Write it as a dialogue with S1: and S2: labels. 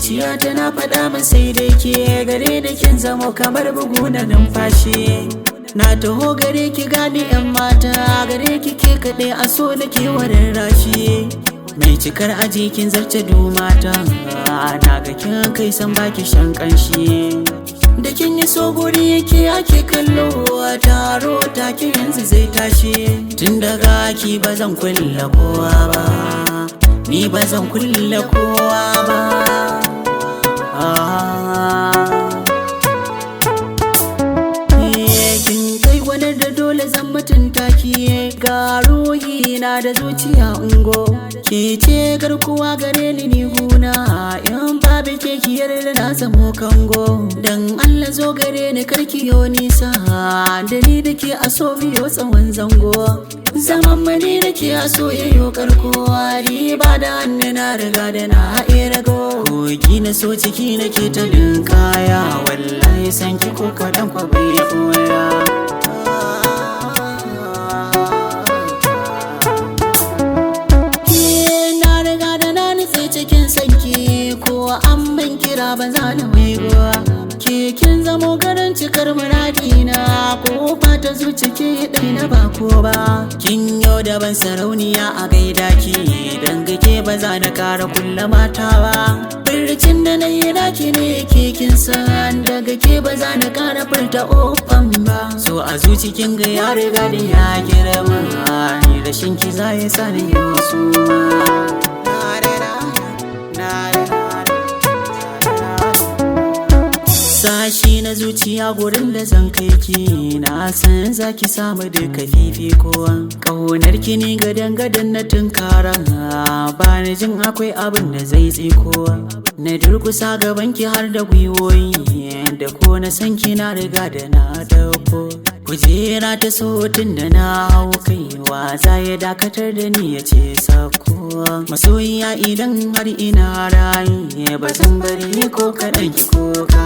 S1: zuciya tana faɗa min sai dai ke gare da kin zamo kamar bugu na numfashi. Na taho gare ki gani yan mata gare ki ke kaɗai a so nake warin rashi. Mai cikar aji kin zarce mata na ga kin kai san baki shan kanshi. Da kin yi so guri yake ake kallo taro take yanzu zai tashi. Tun daga ki ba zan kulle kowa ba, ni ba zan kulle kowa ba. Kin kai gwanar da dole zan mutunta ki, ga ruhi na da zuciya ungo. Ke ce garkuwa gare ni huna, in babu ke ki yarda na zamo kango. Dan Allah zo gare ni karki yo nisa, da ni da ke a so biyo tsawon zango. Zaman mani da ke a so yayyo karkowa, riba da hannu na riga da na rago. Kogi na so ciki na ke ta kaya, wallahi san ki ko kaɗan kwa bai koya. An ban kira ba za na waigowa, ke kin zamo garin cikar muradina, ko fata zuci ke ɗai na bako ba. Kin yau da ban sarauniya a gaida ki, dan ke ba za na kara kulla mata ba. Bircin da na yi daki ne ke kin san, daga ke ba za na kara furta ofan ba. So a zuci kin ga ya riga da ya girma, ni da shinki za ya sa ni yi suma. Sashi na zuciya gurin da zan kai ki, na san zaki samu duka fifikowa. Kaunar ki ni gadan na tunkara, ba ni jin akwai abin da zai tsikowa. Na durkusa gaban ki har da gwiwoyi, da ko na san ki na riga da na dauko. Kujera ta sotin da na hau kaiwa, za ya dakatar da ni ya ce sako. Masoyiya idan har ina rayu, ba zan bari ko kaɗan ki ko ba.